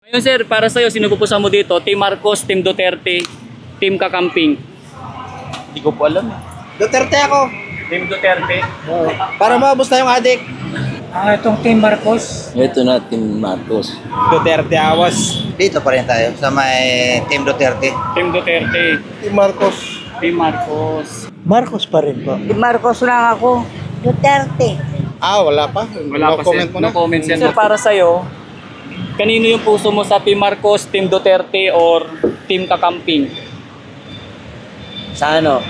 Ngayon sir, para sa'yo, sino pupusa mo dito? Team Marcos, Team Duterte, Team Kakamping? Hindi ko po alam. Duterte ako. Team Duterte. Para maubos na yung adik. Itong Team Marcos. Ito na, Team Marcos. Duterte awas. Dito pa rin tayo sa may Team Duterte. Team Duterte. Team Marcos. Team Marcos. Marcos pa rin po. Marcos lang ako. Duterte. Wala pa. Wala pa sir. No comment sir. Sir, para sa'yo, kanino yung puso mo sa Team Marcos, Team Duterte, or Team Kakamping? Sa ano?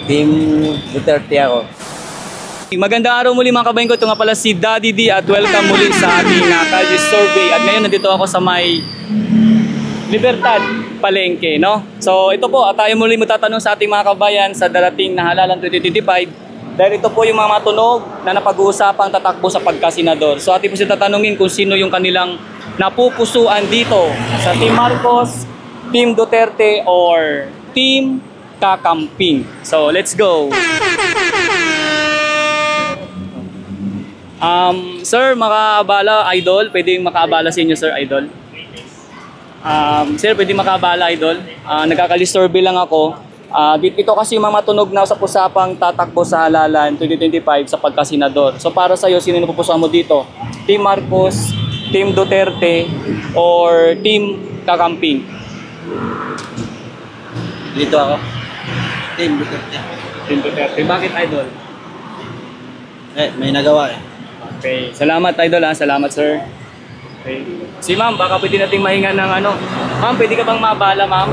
Team Duterte ako. Magandang araw muli mga kabayan ko. Ito nga pala si Daddy D at welcome muli sa ating Kalye Survey. At ngayon nandito ako sa may Libertad, Palengke, no? So ito po, at tayo muli magtatanong sa ating mga kabayan sa darating na halalan 2025. Dahil ito po yung mga matunog na napag-uusapang tatakbo sa pagkasenador. So ating po siya tatanungin kung sino yung kanilang napupusuan dito sa Team Marcos, Team Duterte, or Team Kakamping. So let's go! Sir, makaabala, idol. Pwede makaabala sa inyo, sir, idol. Sir, pwede makaabala, idol. Nagkakalisurvey lang ako. Ito kasi yung mga matunog na sa usapang tatakbo sa halalan 2025 sa pagkasenador. So para sa iyo, sino yung pupusuan mo dito? Team Marcos, Team Duterte, or Team Kakamping? Dito ako. Team Duterte. Team Duterte. Bakit, idol? May nagawa eh. Okay. Salamat, idol, ha. Salamat, sir. Okay. Si ma'am, baka pwede nating mahinga ng ano. Ma'am, pwede ka bang mabala, ma'am?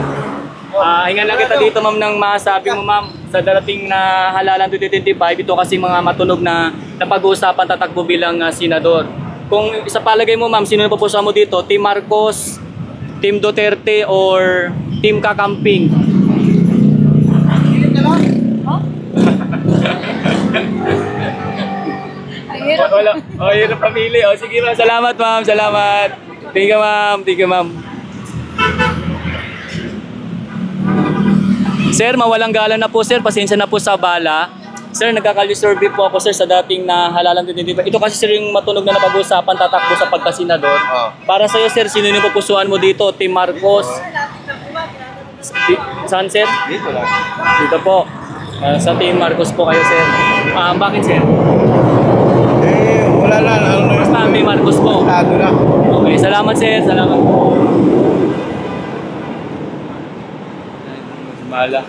Hingan lang kita dito, ma'am, ng masabi mo, ma'am, sa darating na halalan 2025. Ito kasi mga matunog na napag-uusapan tatakbo bilang senador. Kung sa palagay mo, ma'am, sino yung pupusuan mo dito? Team Marcos, Team Duterte, or Team Kakamping? Wala. Yun ang pamili. Sige ma'am, salamat ma'am, salamat. Thank you ma'am, thank you ma'am. Sir, mawalang galang na po sir, pasensya na po sa bala. Sir, nagkakalisurvey po ako sir sa dating na halalan 2025. Ito kasi sir yung matunog na napag-usapan tatakbo sa pagkasenador. Para sa iyo sir, sino yung pupusuan mo dito? Team Marcos? Saan sir? Dito lang. Dito po. Sa Team Marcos po kayo sir. Bakit sir? Wala na. Basta Team Marcos po. Tado na. Okay, salamat sir. Salamat po. Bala.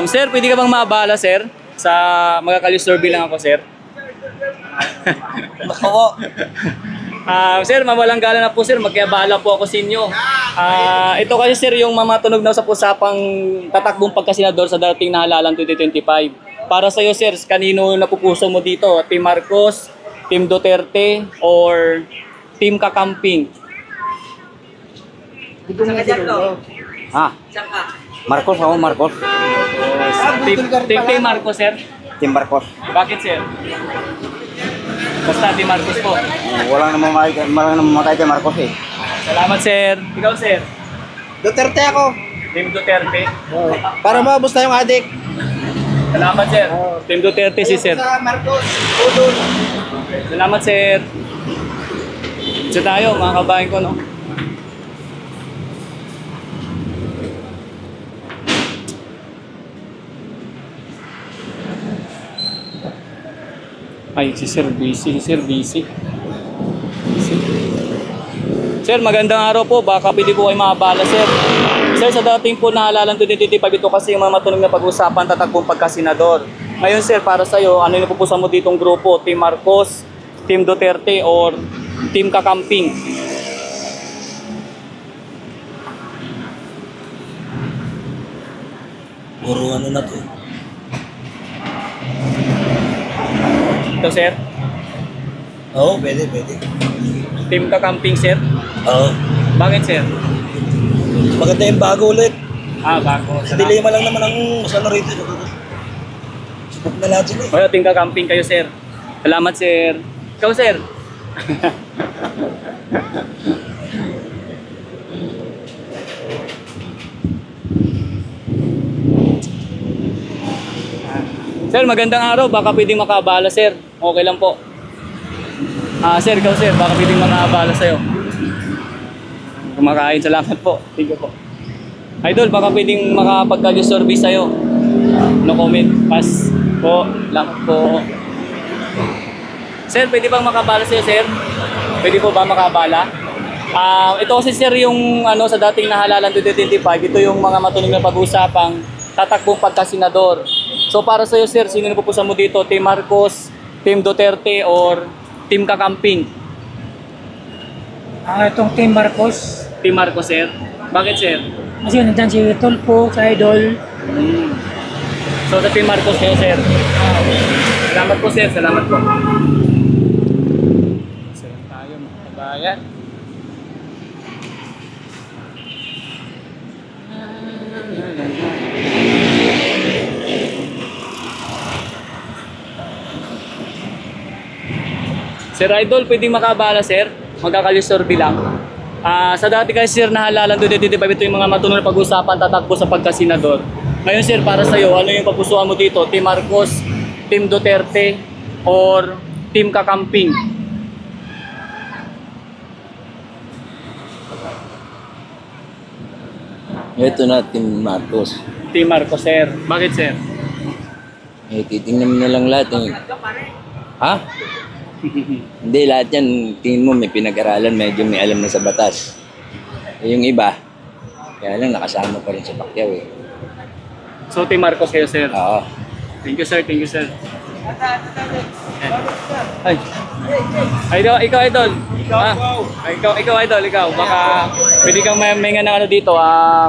Sir, pwede ka bang maabala, sir? Sa magkakalisurvey lang ako, sir. Oo. Sir, mawalang gala na po, sir. Magkabala po ako sa inyo. Ito kasi, sir, yung mamatunog na sa usapang tatakbong pagkasenador sa dating na halalan 2025. Para sa iyo, sir, kanino napupuso mo dito? Team Marcos, Team Duterte, or Team Kakamping? Marcos ako, Marcos. Team Marcos, sir. Team Marcos. Bakit, sir? Basta Team Marcos po. Walang mamatay kay Marcos eh. Salamat, sir. Ikaw, sir. Duterte ako. Team Duterte. Para maubos na yung adik. Salamat, sir. Team Duterte si sir. Sa Marcos. Udol. Salamat, sir. Isa tayo, mga kabayan ko, no? Ay, si sir busy. Sir, magandang araw po. Baka pwede po kayo makabala, sir. Sir, sa dating po na halalan 2025, ito kasi yung mga matunog na pag-usapan tatakbong pagkasenador. Ngayon, sir, para sa'yo, ano yung pupusan mo ditong grupo? Team Marcos, Team Duterte, or Team Kakamping? Puro ano na to. Ito, sir. Oo, pwede. Team Kakamping, sir. Oo. Bakit, sir? Maganda yung bago ulit. Bago. Dilema lang naman ang ano rito. Subok na lahat sila eh. Well, Team Kakamping kayo, sir. Salamat, sir. Ikaw, sir. Sir, magandang araw. Baka pwedeng makabala, sir. Okay lang po. Sir, ikaw, sir. Baka pwedeng makabala sa'yo. kumakain. Salamat po. Thank you po. Idol, baka pwedeng makapagkalyo survey sa'yo. No comment. Pass po. Lang po. Sir, pwede bang makabala sa'yo, sir? Pwede po ba makabala? Ito kasi sir yung sa dating nahalalan 2025, ito yung mga matunog na pag-usapang tatakbong pagkasenador. So para sa iyo sir, sino napupusan mo dito? Team Marcos, Team Duterte, or Team Kakamping? Itong Team Marcos. Team Marcos sir. Bakit sir? Kasi nandiyan si Tulpo, si Idol. So sa Team Marcos kayo sir. Salamat po sir, salamat po. Sayan tayo mga kabayan. Sir Idol, pwedeng makabala sir? Magkakalisorbi lang. Sa dati kasi sir, nahalalan doon dito ito yung mga matunong na pag-usapan tatakbo sa pagkasenador. Ngayon sir, para sa iyo, ano yung papusuan mo dito? Team Marcos, Team Duterte, or Team Kakamping? Ito na, Team Marcos. Team Marcos sir. Bakit sir? Titingnan mo na lang lahat. Ha? Hindi, lahat yan, tingin mo may pinag-aralan, medyo may alam na sa batas. Yung iba, kaya lang nakasama pa rin sa Pacquiao eh. So Team Marcos kayo sir. Oo. Thank you sir, thank you sir. Ay. Ikaw idol. Ikaw idol, ikaw. Baka pwede kang may ng dito,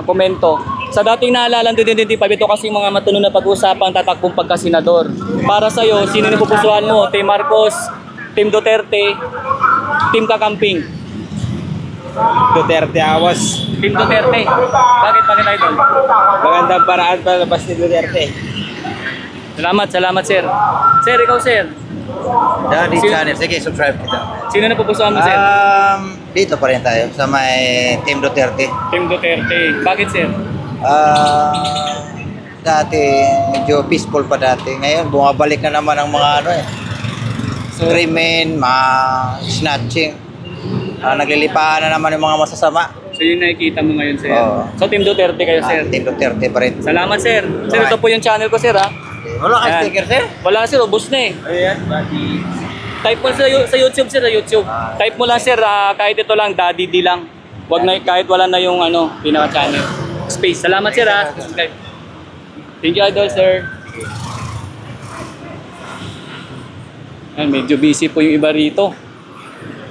komento. Sa dating naalala 2025, ito kasi mga matunog na pag-usapan tatakbong pagkasenador. Para sa iyo, sino napupusuan mo? Team Marcos, Team Duterte, Team Kakamping? Duterte awas. Team Duterte. Bakit idol? Magandang paraan para labas ni Duterte. Salamat sir. Sir, ikaw sir. Daddy Sino- channel. Sige, subscribe kita. Sino napupusuan mo sir? Dito pa rin tayo sa may Team Duterte. Team Duterte. Bakit sir? Dati, medyo peaceful pa dati. Ngayon, bumabalik na naman ang mga krimen, mga snatching. Naglilipahan na naman yung mga masasama. So yun nakikita mo ngayon sir. Oo. So Team Duterte kayo sir. Team Duterte pa rin. Salamat sir. Sir, ito po yung channel ko sir ha. Wala kang Ayan. sticker, sir? Wala sir, ubos na eh. Ayan, buddy. Type mo sa YouTube sir, sa YouTube. Type mo lang sir, kahit ito lang, Daddy D lang. Wag na kahit wala na yung pinaka-channel. Space. Salamat sir ha. Subscribe. Thank you idol sir. Ayan, medyo busy po yung iba rito.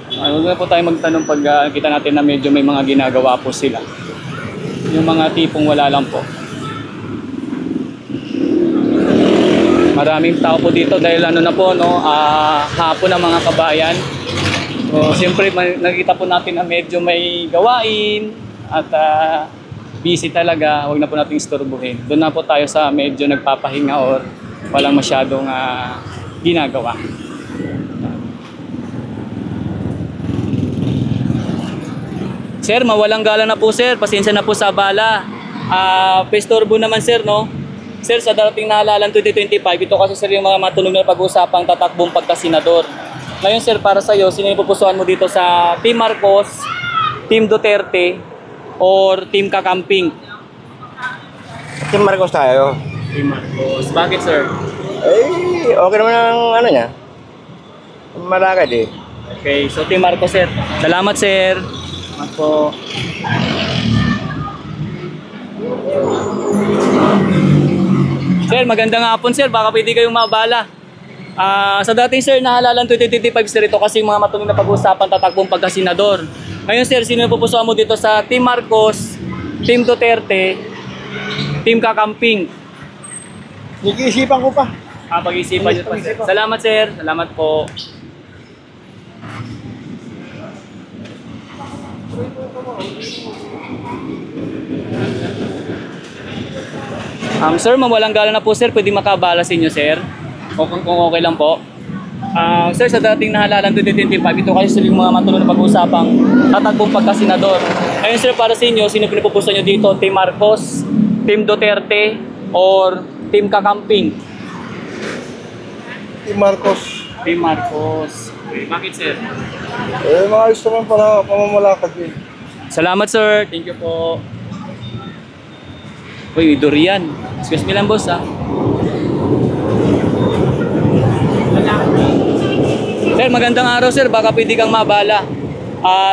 Huwag na po tayo magtanong pag kita natin na medyo may mga ginagawa po sila. Yung mga tipong wala lang po. Maraming tao po dito dahil hapon ang mga kabayan. So, siyempre nakita po natin na medyo may gawain at busy talaga. Huwag na po natin istorbohin. Doon na po tayo sa medyo nagpapahinga or walang masyadong ginagawa. Sir, mawalang gala na po sir. Pasensya na po sa abala. Pestorbo naman sir, no? Sir, sa dating nahalalan 2025, ito kasi sir yung mga matunog na pag-usapang tatakbong pagkasenador. Ngayon sir, para sa iyo, sino yung pupusuan mo dito sa Team Marcos, Team Duterte, or Team Kakamping? Team Marcos tayo. Team Marcos. Bakit sir? Okay naman ang niya. Malakad eh. Okay, so Team Marcos sir. Salamat sir. Salamat po. Sir, magandang hapon sir. Baka pwede kayong mabala. Sa dating sir, nahalalan 2025 sir, ito kasi mga matunog na pag-usapan tatakbong pagkasenador. Ngayon sir, sino yung pupusuan mo dito sa Team Marcos, Team Duterte, Team Kakamping? Nag-iisipan ko pa. Pag-isipan nyo pa sir. Salamat sir. Salamat po. Sir, mawalang gala na po sir. Pwede makabala sa inyo sir. Kung okay lang po. Sir, sa dating nahalalan 2025, ito kasi sila yung mga matunog na pag-usapang tatakbong pagkasenador. Ngayon sir, para sa inyo, sino pinapupusan nyo dito? Team Marcos, Team Duterte, or Team Kakamping? Si Marcos. Team Marcos. Okay, bakit sir? Maayos naman para pamamalakad eh. Salamat sir. Thank you po. Uy, durian. Excuse me lang boss ah. Sir, magandang araw sir. Baka pwede kang mabala.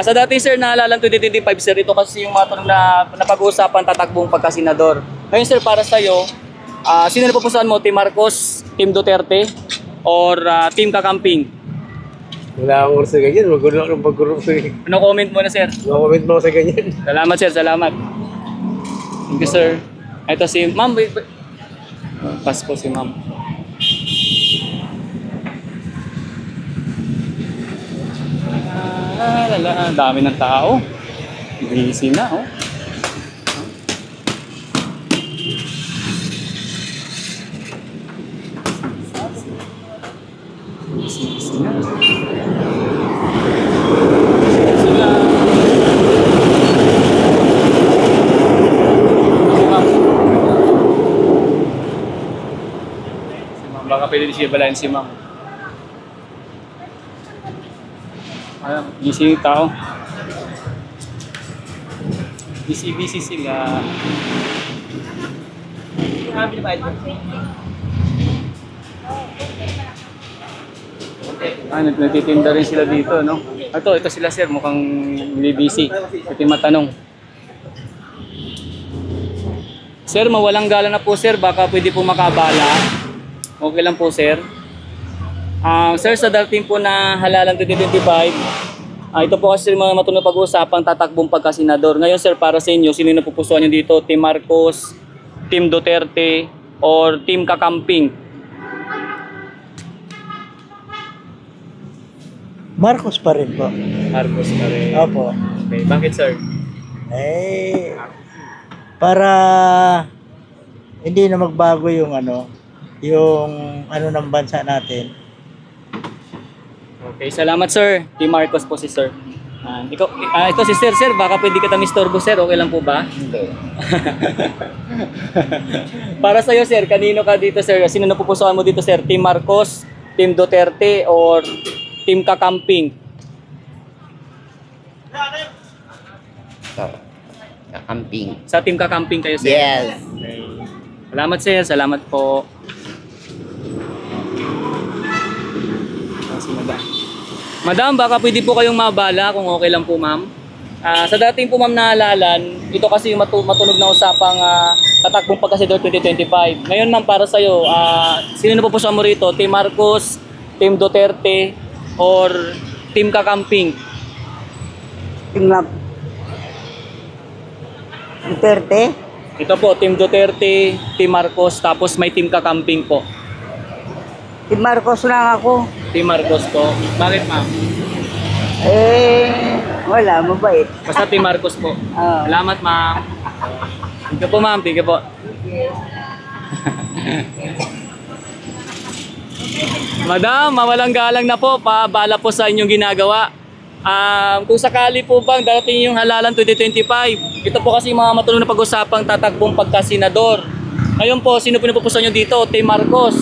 Sa dati sir, naalala 2025 sir, ito kasi yung mga tanong na napag-uusapan tatakbong pagkasenador. Ngayon sir, para sa'yo, sino na pupusuan mo? Team Marcos, Team Duterte, or Team Kakamping? Wala akong sa ganyan. Magulo akong pag-group sa ganyan. Ano comment mo na sir? Comment mo sa ganyan. Salamat sir, salamat. Thank you sir. Ito si ma'am. Pass po si ma'am. Ang dami ng tao. Busy na oh. Busy na. Sila. Baka pwede siya balayan si ma'am. Busy yung tao. Busy sila. Nagtitinda rin sila dito, no? Ito sila sir, mukhang busy. Ito yung matanong. Sir, mawalang gala na po sir, baka pwede po makabala. Okay lang po sir. Sir, sa dating po na halalan 2025, ito po kasi mga matunong pag-uusapan tatakbong pagkasenador. Ngayon sir, para sa inyo, sino yung napupusuan nyo dito? Team Marcos, Team Duterte, or Team Kakamping? Marcos pa rin po. Marcos pa rin. Opo. Okay, bakit sir? Para hindi na magbago yung ng bansa natin. Okay, salamat sir. Team Marcos po si sir. Ito si sir. Sir, baka pwede kita mistorbo sir. Okay lang po ba? Hindi. Para sa'yo sir, kanino ka dito sir? Sino napupusuan mo dito sir? Team Marcos, Team Duterte, or Team Kakamping? Kakamping. Sa Team Kakamping kayo sir? Yes. Okay. Salamat sir. Salamat po. Si Madam, baka pwede po kayong mabala kung okay lang po ma'am. Sa dating po ma'am naalalan, ito kasi yung matunog na usapang tatakbong pagkasenador 2025. Ngayon ma'am, para sa'yo, sino na pupusuan mo rito? Team Marcos, Team Duterte, or Team Kakamping? Team Duterte. Ito po, Team Duterte, Team Marcos, tapos may Team Kakamping po. Team Marcos lang ako. Team Marcos po. Bakit ma'am? Wala, mabait. Basta Team Marcos po. Salamat ma'am. Thank you po ma'am. Thank you po. Madam, mawalang galang na po. Pabala po sa inyong ginagawa. Kung sakali po bang darating yung halalan 2025, ito po kasi yung mga matulong na pag-usapang tatakbong pagkasenador. Ngayon po, sino po napupusuan nyo dito? Team Marcos,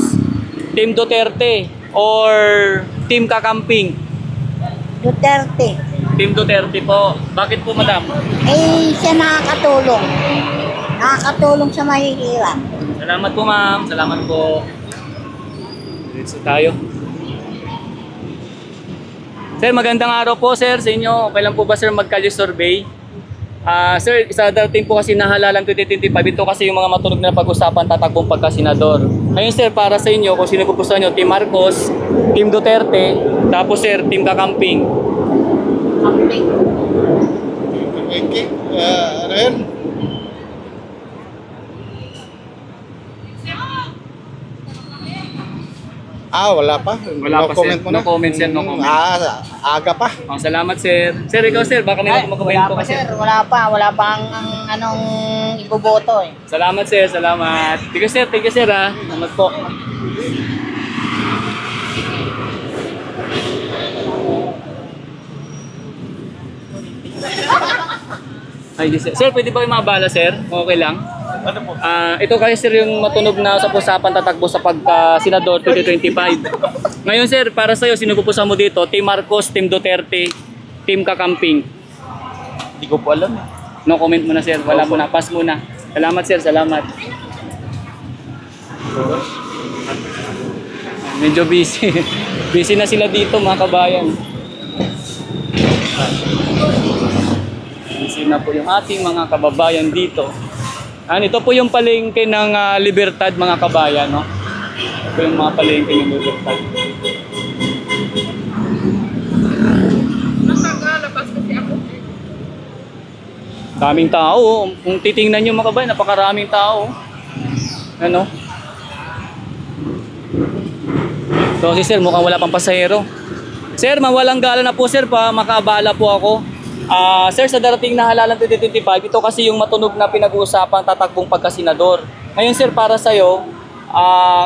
Team Duterte, or Team Kakamping? Duterte. Team Duterte po. Bakit po madam? Siya nakakatulong. Nakakatulong sa mahihirap. Salamat po ma'am. Salamat po. Diretso tayo. Sir, magandang araw po sir sa inyo. Okay lang po ba sir magkalye survey? Sir, isa dating po kasi nahalalan 2025. Ito kasi yung mga matunog na pag-usapan tatakbong pagkasenador. Ngayon sir, para sa inyo, kung sino pupusuan nyo, Team Marcos, Team Duterte, tapos sir, Team Kakamping. Kakamping. Ano yun? Wala pa. Wala pa sir. No comment sir, no comment. Aga pa. Salamat sir. Sir, ikaw sir, baka may mag-comment po kasi. Wala pa ang anong iboboto eh. Salamat sir, salamat. Thank you sir ha. Salamat po. Ay, sir, pwede ba kayo mabala sir? Okay lang? Ano po? Ito kasi sir yung matunog na sa usapan tatakbo sa pagka-senador 2025. Ngayon sir, para sa'yo, sino pupusuan mo dito? Team Marcos, Team Duterte, Team Kakamping? Hindi ko po alam. No comment muna sir. Wala muna. Pass muna. Salamat sir. Salamat. Medyo busy. Busy na sila dito mga kabayan. Busy na po yung ating mga kababayan dito. Ito po yung palengke ng Libertad mga kabayan, no? Ito po yung mga palengke ng Libertad. Daming tao. Kung titingnan nyo mga kabayan, napakaraming tao. Ano? So si sir, mukhang wala pang pasahero. Sir, mawalang gala na po sir, pa makaabala po ako. Sir, sa darating na halalan 2025, ito kasi yung matunog na pinag-uusapan tatakbong pagkasenador. Ngayon sir, para sa'yo,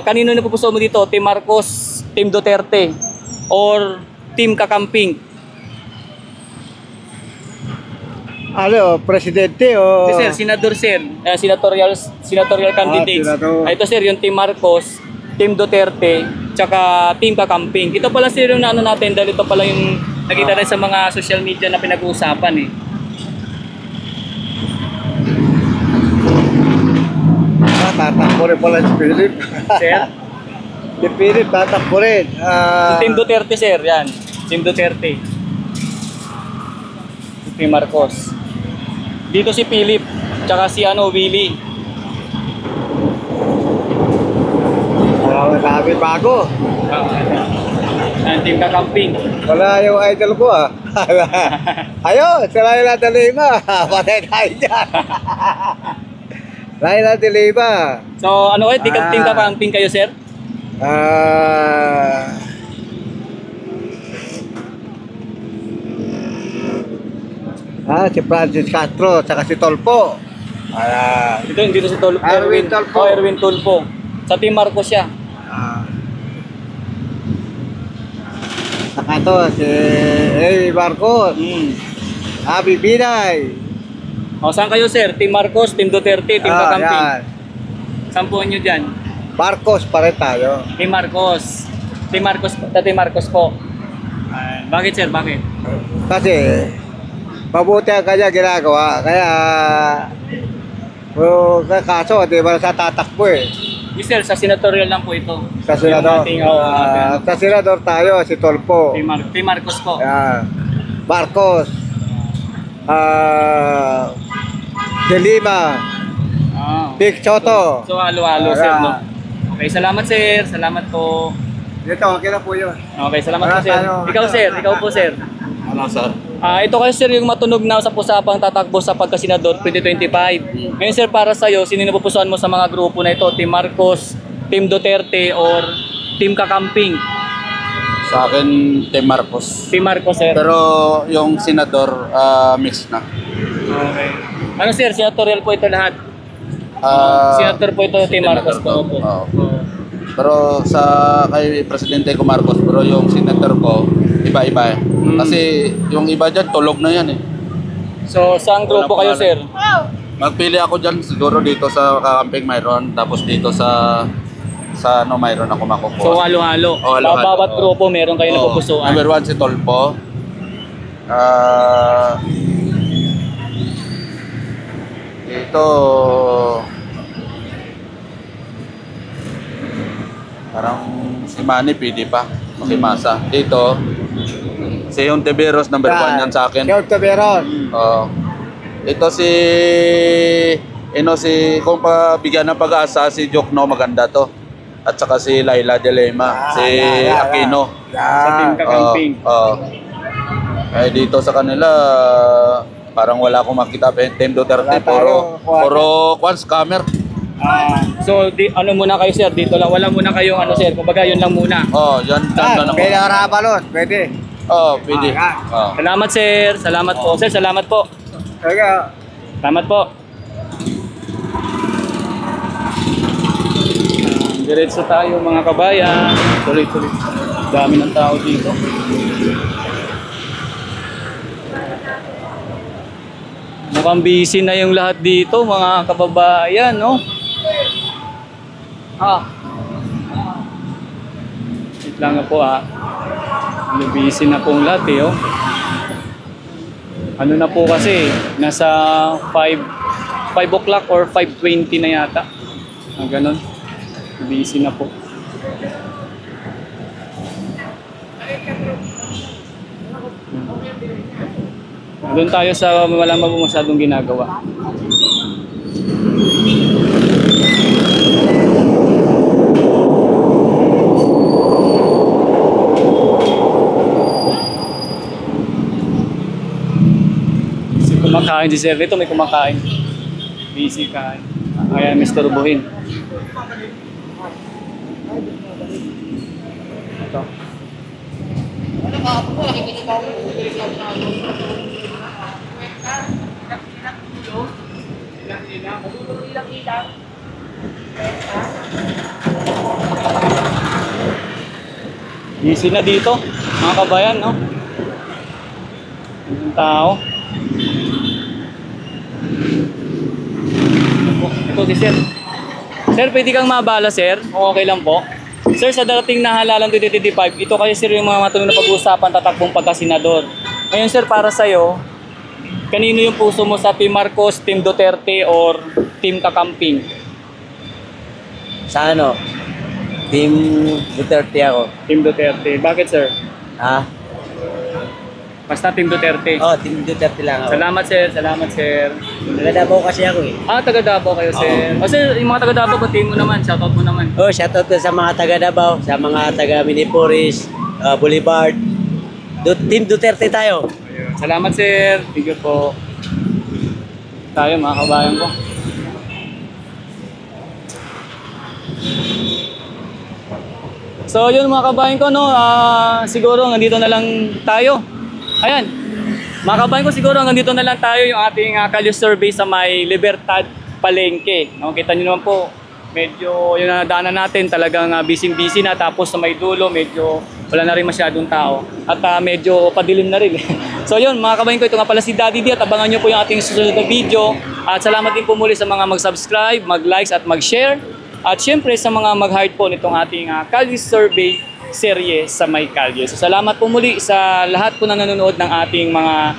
kanino na pupuso mo dito? Team Marcos, Team Duterte, or Team Kakamping? Ano, presidente o... Sir, senador sir, senatorial candidate. senador. Ito sir, yung Team Marcos, Team Duterte, tsaka Team Kakamping. Ito pala sir yung ano natin, dahil ito pala yung nakita rin sa mga social media na pinag-uusapan eh. Tatakbo rin pala si Philip. Sir? Si Philip, tatakbo rin. Team Duterte sir, yan. Team Duterte. Team Marcos. Dito si Philip, tsaka si Willie. Sabi bago. Team Kakamping. Wala yung idol ko ah. Ayun, si Laila de Lima. Patay tayo dyan. Laila de Lima. So ano kayo, Team Kakamping kayo sir? Si Francis Castro, saka si Tolpo. Dito si Tulfo. Erwin Tulfo. Erwin Tulfo. Sa Team Marcos siya. Saka to, si Amy Marcos. Abi Binay. Saan kayo sir? Team Marcos, Team Duterte, Team Kakamping? Yan. Sampuan nyo dyan. Marcos pa rin tayo. Team Marcos. Team Marcos po. Bakit sir? Bakit? Kasi, mabuti ang kanya ginagawa. Kaya, kaso, di ba sa tatakbo eh. Yes sir, sa senatorial lang po ito. Sa senador. Sa senador tayo, si Tolpo. Team Marcos po. Yan. Marcos. De Lima. Big Soto. So halo-halo sir, no? Okay, salamat sir. Salamat po. Dito, okay na po yun. Okay, salamat po sir. Ikaw sir, ikaw po sir. Ano, sir? Ito kayo sir yung matunog na sa pusapang tatakbo sa pagkasenador 2025. Ngayon sir, para sa'yo, sino napupusuan mo sa mga grupo na ito? Team Marcos, Team Duterte, or Team Kakamping? Sa akin, Team Marcos. Team Marcos sir. Pero yung senador, mix na. Okay. Ano sir, senatorial po ito lahat? Senator po ito, Team Marcos po. Opo. Pero sa kay Presidente ko Marcos, pero yung senator ko, iba-iba eh. Kasi yung iba dyan, tulog na yan eh. So, saan grupo kayo sir? Magpili ako dyan, siguro dito sa Kakamping mayroon, tapos dito sa mayroon ako makukuha. So, halo-halo. Halo-halo. Bawat grupo meron kayo napupusuan. Number 1 si Tolpo. Ito parang si Manny pwede pa makimasa. Dito si Ontiveros number 1 yan sa akin. Si Ontiveros. Ito si kung pabigyan ng pag-asa si Jokno maganda to. At saka si Laila de Lima, si Aquino. Sa Team Kakamping. Dito sa kanila parang wala akong makita. Team Duterte, puro scammer. So, ano muna kayo sir? Dito lang, wala muna kayong ano sir. Kumbaga, yun lang muna. Yan lang ako. Pwede Arabalos, pwede. Pwede. Salamat sir. Salamat po. Sir, salamat po. Kaya, Salamat po. Diretso tayo mga kabayan. Tuloy-tuloy. Dami ng tao dito. Mukhang busy na yung lahat dito mga kababayan, no? Wait lang po Busy na pong lahat eh, oh. Ano na po kasi, nasa 5 o'clock or 5:20 na yata. Ganon. Busy na po. Doon tayo sa wala masyadong ginagawa. Kumakain si Sir. Ito may kumakain. Busy kain. Kaya Mr. Buhin. Ito. Busy na dito, mga kabayan, no? Ang tao. Ito si Sir. Sir, pwede kang mabala, Sir? Kung okay lang po. Sir, sa darating na halalan 2025, ito kasi Sir yung mga matuloy na pag-uusapan tatakbong pagkasenador. Ngayon, Sir, para sa'yo, kanino yung puso mo sa Team Marcos, Team Duterte, or Team Kakamping? Sa ano? Team Duterte ako. Team Duterte. Bakit, Sir? Ha? Basta Team Duterte. Oh, Team Duterte lang ako. Salamat, Sir. Salamat, Sir. Nagadabaw kasi ako eh. Ah, taga Davao kayo, Sir. O, Sir, yung mga taga Davao, batiin mo naman. Shoutout mo naman. Oh, shoutout sa mga taga Davao, sa mga taga Miniporis, Boulevard. Team Duterte tayo. Ayun. Salamat, Sir. Thank you po. Tayo, mga kabayan ko. So, yun mga kabayan ko, no? Siguro, nandito na lang tayo. Ayan. Mga kabayan ko, siguro, nandito na lang tayo yung ating Kalye survey sa may Libertad Palengke. No? Kita nyo naman po, medyo yung nadaanan natin talagang busy-busy na. Tapos sa may dulo, medyo wala na rin masyadong tao. At medyo padilim na rin. So yun, mga kabayan ko, ito nga pala si Daddy D at abangan nyo po yung ating susunod na video. At salamat din po muli sa mga mag-subscribe, mag-likes at mag-share. At syempre sa mga mag-heart po nitong ating Kalye survey serye sa may kalye. So salamat po muli sa lahat po na nanonood ng ating mga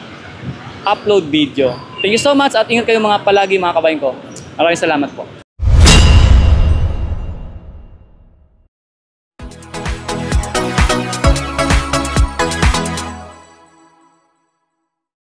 upload video. Thank you so much at ingat kayo mga palagi mga kabayan ko. Maraming salamat po.